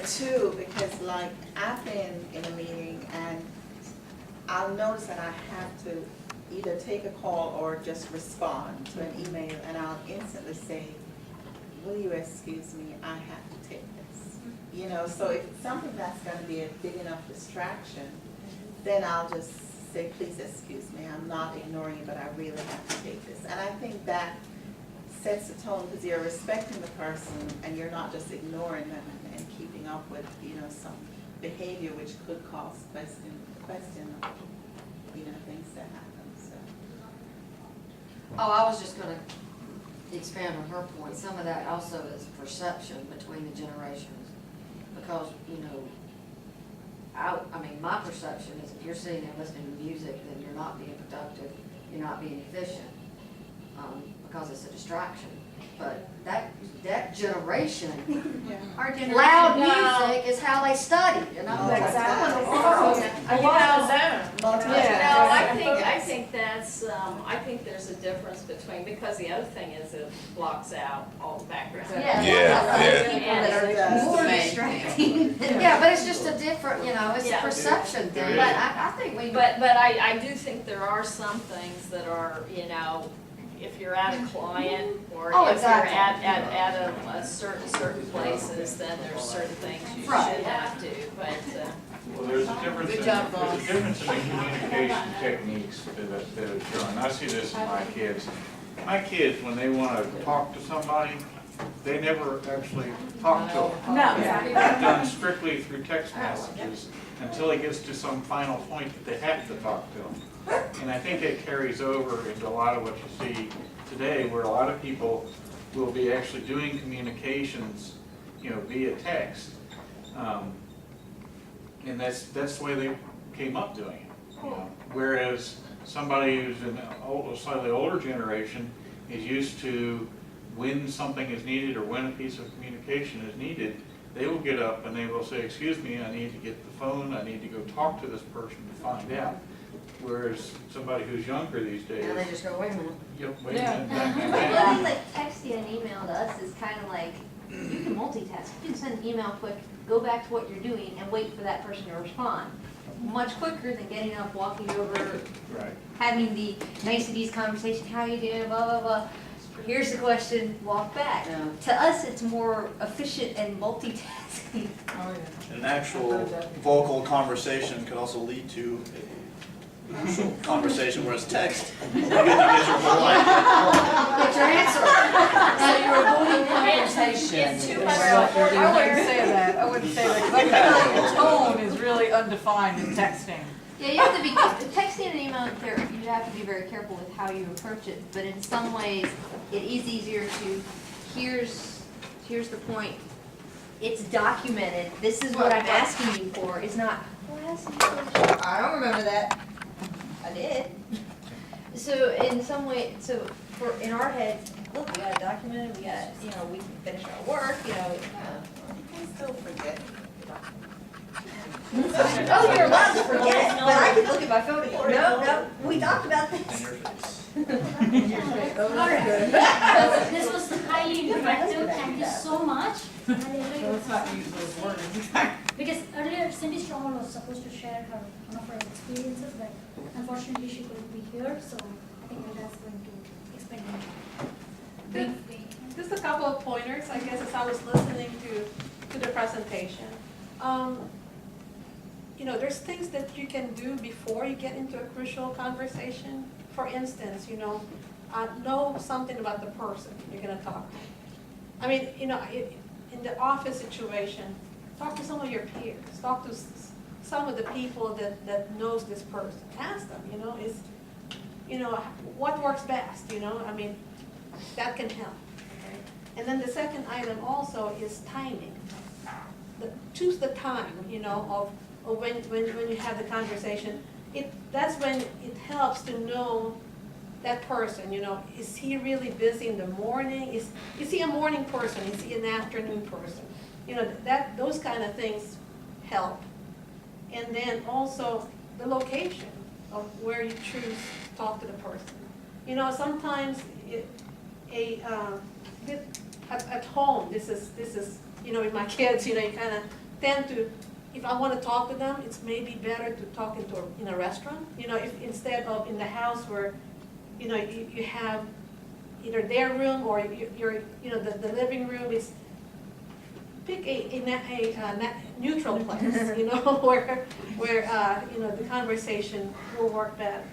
it too, because like I've been in a meeting and I'll notice that I have to either take a call or just respond to an email, and I'll instantly say, will you excuse me, I have to take this. You know, so if it's something that's gonna be a big enough distraction, then I'll just say, please excuse me, I'm not ignoring you, but I really have to take this. And I think that sets the tone, because you're respecting the person and you're not just ignoring them and keeping up with, you know, some behavior which could cause question of, you know, things that happen, so. Oh, I was just gonna expand on her point. Some of that also is perception between the generations. Because, you know, I mean, my perception is if you're sitting there listening to music, then you're not being productive, you're not being efficient, because it's a distraction. But that generation, Our generation. loud music is how they study, you know? Exactly. I think that's, I think there's a difference between, because the other thing is it blocks out all the background. More distracting. Yeah, but it's just a different, you know, it's a perception thing. But I think we. But I do think there are some things that are, you know, if you're at a client or Oh, if exactly. you're at a certain places, then there's certain things you should Right. have to, but, Well, there's a difference Good in, job, there's a boss. difference in the communication techniques that are shown. I see this in my kids. My kids, when they want to talk to somebody, they never actually talk to them. No. It's done strictly through text messages until it gets to some final point that they have to talk to them. And I think it carries over into a lot of what you see today, where a lot of people will be actually doing communications, you know, via text. And that's the way they came up doing it. You know? Whereas somebody who's in a slightly older generation is used to, when something is needed or when a piece of communication is needed, they will get up and they will say, excuse me, I need to get the phone, I need to go talk to this person to find out. Whereas somebody who's younger these days, Now they just go, wait a minute. yep, wait a Yeah. minute, bang, bang, I bang. feel like texting and email to us is kind of like, you can multitask. You can send an email quick, go back to what you're doing, and wait for that person to respond. Much quicker than getting up, walking over, Right. having the niceties conversation, how you doing, blah, blah, blah. Here's the question, walk back. Yeah. To us, it's more efficient and multitasking. An actual vocal conversation could also lead to a actual conversation, whereas text, you get your whole life. Get your answer. So you're avoiding conversation. too much Well, of a I wouldn't say that, because I feel like the tone is really undefined in texting. Yeah, you have to be, texting and email, you have to be very careful with how you approach it, but in some ways, it is easier to, here's the point, it's documented, this is what I'm asking you for, it's not, well, I asked you for, I don't remember that, I did. So in some way, in our heads, look, we got it documented, we got, you know, we can finish our work, you know. I still forget. Oh, you're allowed to forget, but I can look at my phone and go, no, we talked about In this. your face. This was highly interactive, thank you so much. I really Let's not use those words. Because earlier Cindy Strong was supposed to share one of her experiences, but unfortunately she couldn't be here, so I think Hilda's going to explain more. Just a couple of pointers, I guess, as I was listening to the presentation. You know, there's things that you can do before you get into a crucial conversation. For instance, you know something about the person you're gonna talk to. I mean, you know, in the office situation, talk to some of your peers, talk to some of the people that knows this person. Ask them, what works best, I mean, that can help. Okay? And then the second item also is timing. Choose the time, of when you have the conversation. That's when it helps to know that person, is he really busy in the morning? Is he a morning person? Is he an afternoon person? Those kind of things help. And then also the location of where you choose to talk to the person. Sometimes at home, this is with my kids, you kind of tend to, if I wanna talk to them, it's maybe better to talk in a restaurant, you know, if, instead of in the house where, you know, you have either their room or your, you know, the living room is, pick a neutral place, you know, where, you know, the conversation will work better.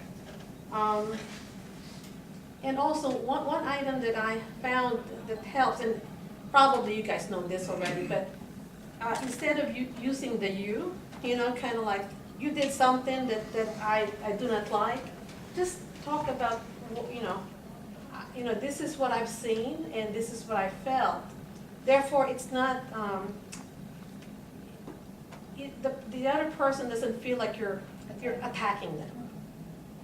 And also, one item that I found that helps, and probably you guys know this already, but instead of using the you know, kind of like, you did something that I do not like, just talk about, you know, this is what I've seen and this is what I felt. Therefore, it's not, the other person doesn't feel like you're attacking them.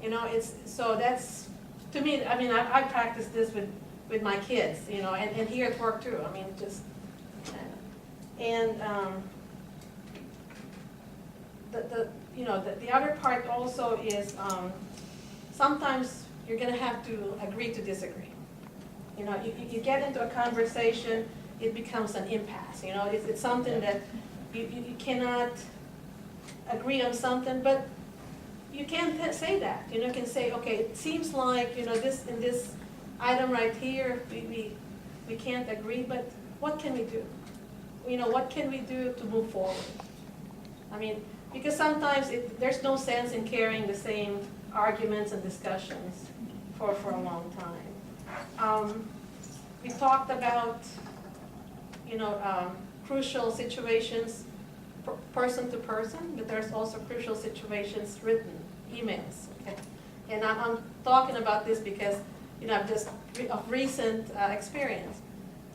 You know, so that's, to me, I mean, I practice this with my kids, you know, and here at work too, I mean, just, and you know, the other part also is, sometimes you're gonna have to agree to disagree. You know, you get into a conversation, it becomes an impasse, you know, it's something that you cannot agree on something, but you can't say that. You know, you can say, okay, it seems like, you know, in this item right here, we can't agree, but what can we do? You know, what can we do to move forward? I mean, because sometimes there's no sense in carrying the same arguments and discussions for a long time. We talked about, you know, crucial situations person to person, but there's also crucial situations written, emails. Okay? And I'm talking about this because, you know, I've just of recent experience.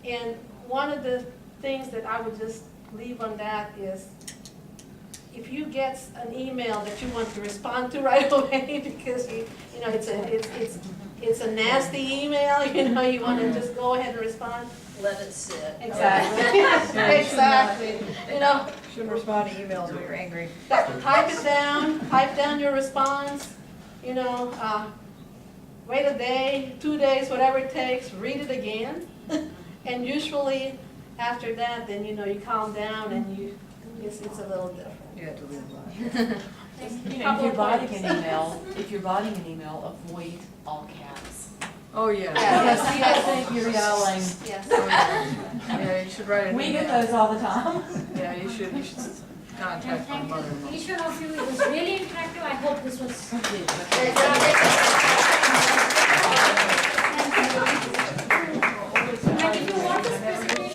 And one of the things that I would just leave on that is, if you get an email that you want to respond to right away because you know it's a nasty email, you know, you want to just go ahead and respond. Let it sit. Exactly. Exactly. You know, Shouldn't respond to emails when you're angry. type it down, type down your response, you know, wait a day, 2 days, whatever it takes, read it again. And usually after that, then, you know, you calm down and it's a little different. You have to read a lot. You know, if you're botting an email, avoid all caps. Oh, yeah. Yes, you guys think you're yelling. Yes. Oh, yeah. Yeah, you should write an We email. get those all the time. Yeah, you should contact my Thank you. mother-in-law. Each one of you, it was really interactive. I hope this was. Exactly.